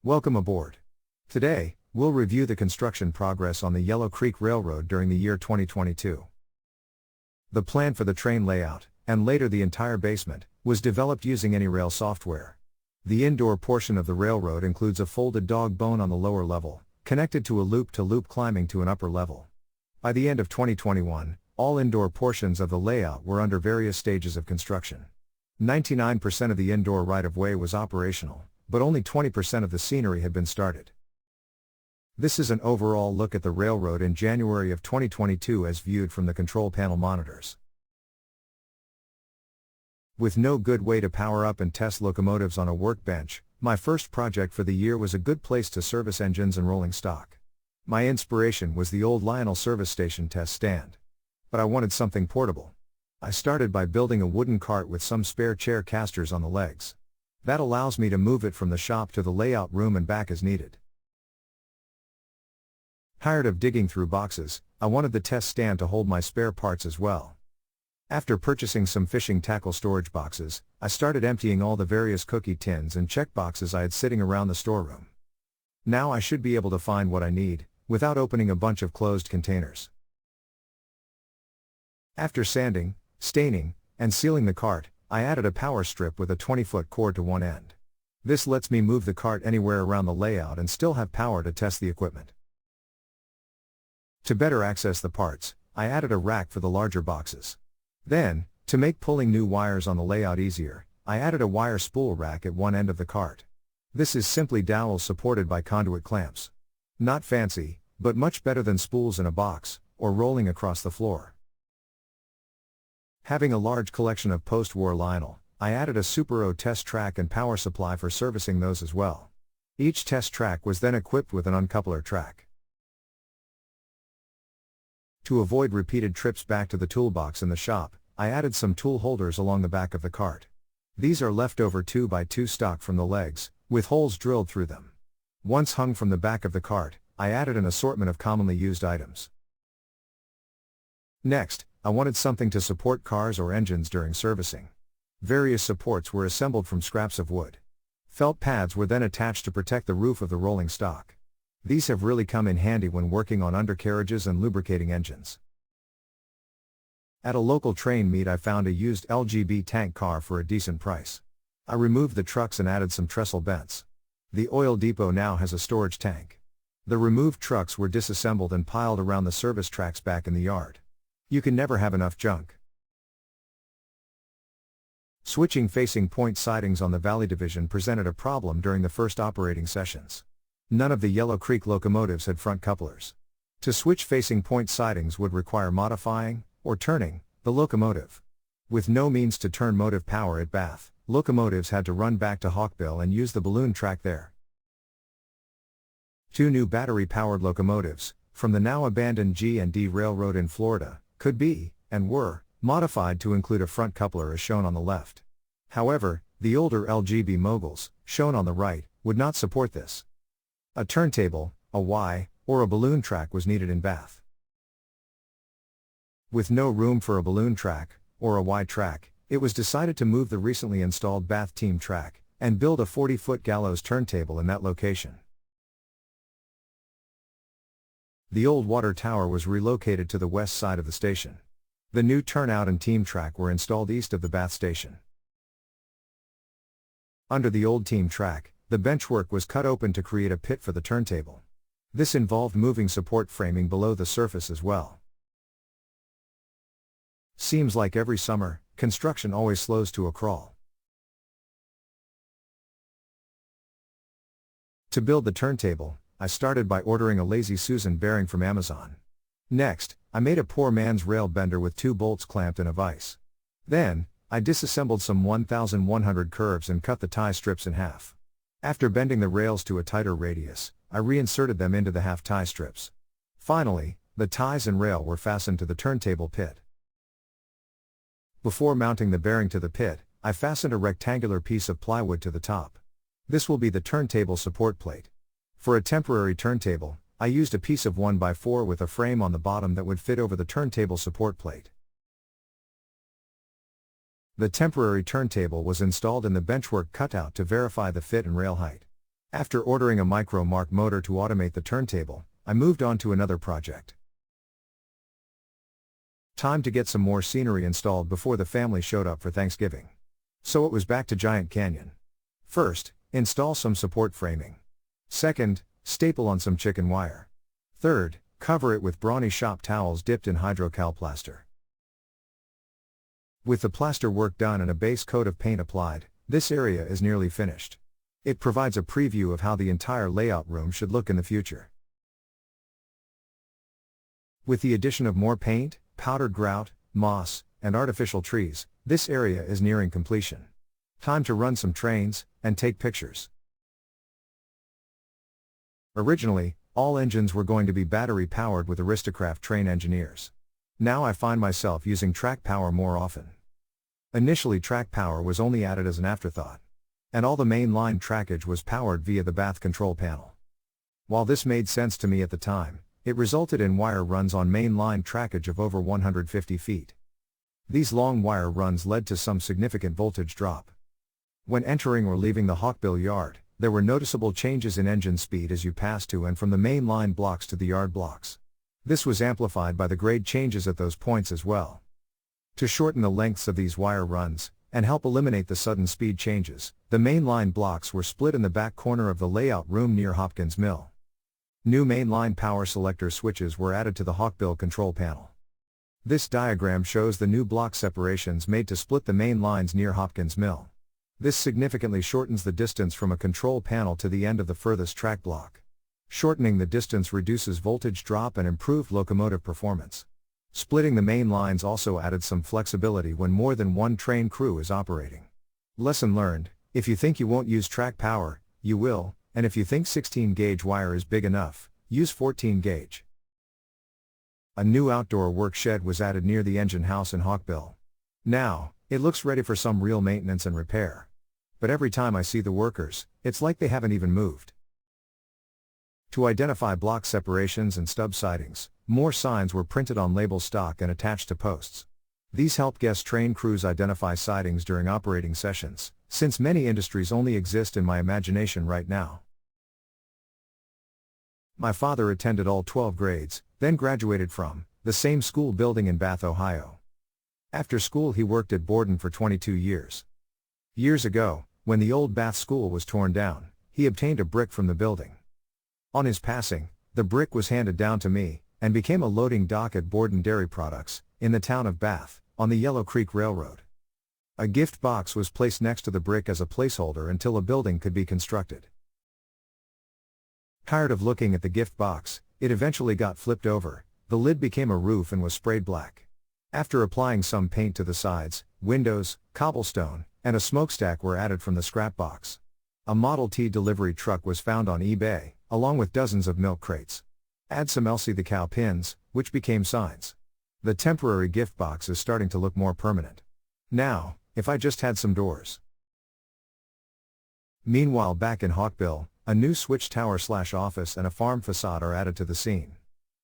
Welcome aboard. Today, we'll review the construction progress on the Yellow Creek Railroad during the year 2022. The plan for the train layout, and later the entire basement, was developed using AnyRail software. The indoor portion of the railroad includes a folded dog bone on the lower level, connected to a loop-to-loop climbing to an upper level. By the end of 2021, all indoor portions of the layout were under various stages of construction. 99% of the indoor right-of-way was operational, but only 20% of the scenery had been started. This is an overall look at the railroad in January of 2022 as viewed from the control panel monitors. With no good way to power up and test locomotives on a workbench, my first project for the year was a good place to service engines and rolling stock. My inspiration was the old Lionel service station test stand. But I wanted something portable. I started by building a wooden cart with some spare chair casters on the legs. That allows me to move it from the shop to the layout room and back as needed. Tired of digging through boxes, I wanted the test stand to hold my spare parts as well. After purchasing some fishing tackle storage boxes, I started emptying all the various cookie tins and check boxes I had sitting around the storeroom. Now I should be able to find what I need, without opening a bunch of closed containers. After sanding, staining, and sealing the cart, I added a power strip with a 20-foot cord to one end. This lets me move the cart anywhere around the layout and still have power to test the equipment. To better access the parts, I added a rack for the larger boxes. Then, to make pulling new wires on the layout easier, I added a wire spool rack at one end of the cart. This is simply dowels supported by conduit clamps. Not fancy, but much better than spools in a box, or rolling across the floor. Having a large collection of post-war Lionel, I added a Super O test track and power supply for servicing those as well. Each test track was then equipped with an uncoupler track. To avoid repeated trips back to the toolbox in the shop, I added some tool holders along the back of the cart. These are leftover 2x2 stock from the legs, with holes drilled through them. Once hung from the back of the cart, I added an assortment of commonly used items. Next, I wanted something to support cars or engines during servicing. Various supports were assembled from scraps of wood. Felt pads were then attached to protect the roof of the rolling stock. These have really come in handy when working on undercarriages and lubricating engines. At a local train meet I found a used LGB tank car for a decent price. I removed the trucks and added some trestle vents. The oil depot now has a storage tank. The removed trucks were disassembled and piled around the service tracks back in the yard. You can never have enough junk. Switching facing point sidings on the Valley Division presented a problem during the first operating sessions. None of the Yellow Creek locomotives had front couplers. To switch facing point sidings would require modifying, or turning, the locomotive. With no means to turn motive power at Bath, locomotives had to run back to Hawkbill and use the balloon track there. Two new battery-powered locomotives, from the now abandoned G&D Railroad in Florida, could be, and were, modified to include a front coupler as shown on the left. However, the older LGB moguls, shown on the right, would not support this. A turntable, a Y, or a balloon track was needed in Bath. With no room for a balloon track, or a Y track, it was decided to move the recently installed Bath team track, and build a 40-foot gallows turntable in that location. The old water tower was relocated to the west side of the station. The new turnout and team track were installed east of the Bath station. Under the old team track, the benchwork was cut open to create a pit for the turntable. This involved moving support framing below the surface as well. Seems like every summer, construction always slows to a crawl. To build the turntable, I started by ordering a Lazy Susan bearing from Amazon. Next, I made a poor man's rail bender with 2 bolts clamped in a vise. Then, I disassembled some 1,100 curves and cut the tie strips in half. After bending the rails to a tighter radius, I reinserted them into the half tie strips. Finally, the ties and rail were fastened to the turntable pit. Before mounting the bearing to the pit, I fastened a rectangular piece of plywood to the top. This will be the turntable support plate. For a temporary turntable, I used a piece of 1x4 with a frame on the bottom that would fit over the turntable support plate. The temporary turntable was installed in the benchwork cutout to verify the fit and rail height. After ordering a micro-mark motor to automate the turntable, I moved on to another project. Time to get some more scenery installed before the family showed up for Thanksgiving. So it was back to Giant Canyon. First, install some support framing. Second, staple on some chicken wire. Third, cover it with brawny shop towels dipped in hydrocal plaster. With the plaster work done and a base coat of paint applied, this area is nearly finished. It provides a preview of how the entire layout room should look in the future. With the addition of more paint, powdered grout, moss, and artificial trees, this area is nearing completion. Time to run some trains, and take pictures. Originally, all engines were going to be battery powered with Aristocraft train engineers. Now I find myself using track power more often. Initially track power was only added as an afterthought. And all the main line trackage was powered via the bath control panel. While this made sense to me at the time, it resulted in wire runs on main line trackage of over 150 feet. These long wire runs led to some significant voltage drop. When entering or leaving the Hawkbill yard, there were noticeable changes in engine speed as you passed to and from the main line blocks to the yard blocks. This was amplified by the grade changes at those points as well. To shorten the lengths of these wire runs, and help eliminate the sudden speed changes, the main line blocks were split in the back corner of the layout room near Hopkins Mill. New mainline power selector switches were added to the Hawkbill control panel. This diagram shows the new block separations made to split the main lines near Hopkins Mill. This significantly shortens the distance from a control panel to the end of the furthest track block. Shortening the distance reduces voltage drop and improved locomotive performance. Splitting the main lines also added some flexibility when more than one train crew is operating. Lesson learned: if you think you won't use track power, you will, and if you think 16 gauge wire is big enough, use 14 gauge. A new outdoor work shed was added near the engine house in Hawkbill. Now, it looks ready for some real maintenance and repair. But every time I see the workers, it's like they haven't even moved. To identify block separations and stub sidings, more signs were printed on label stock and attached to posts. These help guest train crews identify sidings during operating sessions, since many industries only exist in my imagination right now. My father attended all 12 grades, then graduated from the same school building in Bath, Ohio. After school he worked at Borden for 22 years. Years ago, when the old Bath school was torn down, he obtained a brick from the building. On his passing, the brick was handed down to me, and became a loading dock at Borden Dairy Products, in the town of Bath, on the Yellow Creek Railroad. A gift box was placed next to the brick as a placeholder until a building could be constructed. Tired of looking at the gift box, it eventually got flipped over, the lid became a roof and was sprayed black. After applying some paint to the sides, windows, cobblestone, and a smokestack were added from the scrap box. A Model T delivery truck was found on eBay, along with dozens of milk crates. Add some Elsie the cow pins, which became signs. The temporary gift box is starting to look more permanent. Now, if I just had some doors. Meanwhile, back in Hawkbill, a new switch tower/office and a farm facade are added to the scene.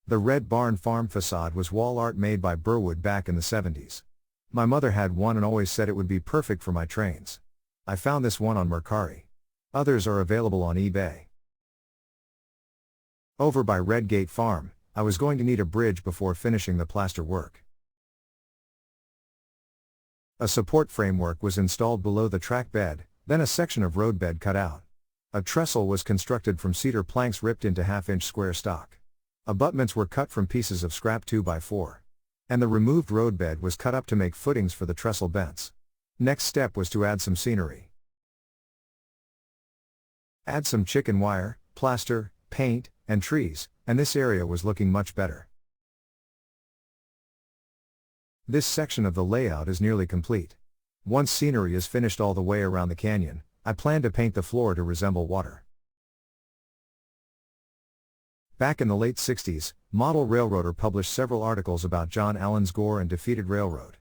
The Red Barn farm facade was wall art made by Burwood back in the 70s. My mother had one and always said it would be perfect for my trains. I found this one on Mercari. Others are available on eBay. Over by Redgate Farm, I was going to need a bridge before finishing the plaster work. A support framework was installed below the track bed, then a section of roadbed cut out. A trestle was constructed from cedar planks ripped into half-inch square stock. Abutments were cut from pieces of scrap 2x4. And the removed roadbed was cut up to make footings for the trestle bents. Next step was to add some scenery. Add some chicken wire, plaster, paint, and trees, and this area was looking much better. This section of the layout is nearly complete. Once scenery is finished all the way around the canyon, I plan to paint the floor to resemble water. Back in the late 60s, Model Railroader published several articles about John Allen's Gore and defeated railroad.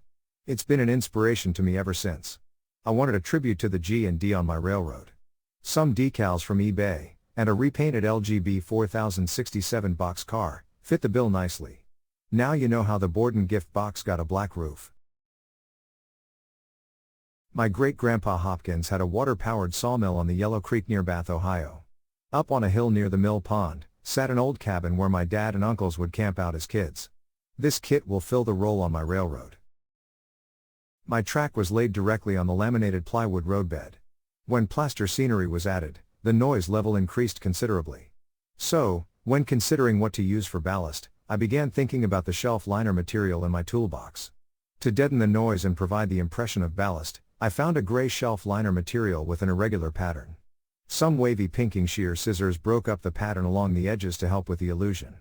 It's been an inspiration to me ever since. I wanted a tribute to the G&D on my railroad. Some decals from eBay, and a repainted LGB 4067 box car, fit the bill nicely. Now you know how the Borden gift box got a black roof. My great-grandpa Hopkins had a water-powered sawmill on the Yellow Creek near Bath, Ohio. Up on a hill near the mill pond, sat an old cabin where my dad and uncles would camp out as kids. This kit will fill the role on my railroad. My track was laid directly on the laminated plywood roadbed. When plaster scenery was added, the noise level increased considerably. So, when considering what to use for ballast, I began thinking about the shelf liner material in my toolbox. To deaden the noise and provide the impression of ballast, I found a gray shelf liner material with an irregular pattern. Some wavy pinking shear scissors broke up the pattern along the edges to help with the illusion.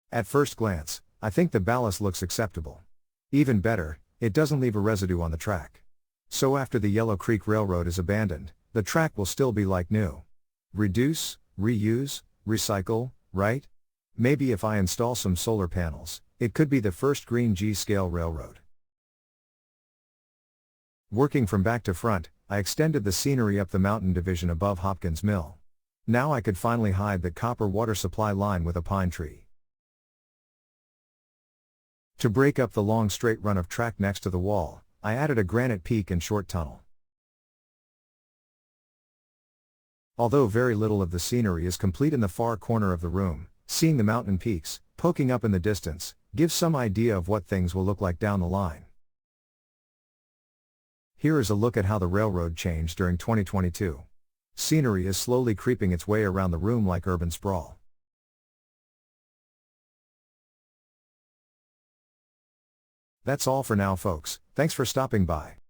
At first glance, I think the ballast looks acceptable. Even better, it doesn't leave a residue on the track. So after the Yellow Creek Railroad is abandoned, the track will still be like new. Reduce, reuse, recycle, right? Maybe if I install some solar panels, it could be the first green G-scale railroad. Working from back to front, I extended the scenery up the mountain division above Hopkins Mill. Now I could finally hide the copper water supply line with a pine tree. To break up the long straight run of track next to the wall, I added a granite peak and short tunnel. Although very little of the scenery is complete in the far corner of the room, seeing the mountain peaks, poking up in the distance, gives some idea of what things will look like down the line. Here is a look at how the railroad changed during 2022. Scenery is slowly creeping its way around the room like urban sprawl. That's all for now, folks. Thanks for stopping by.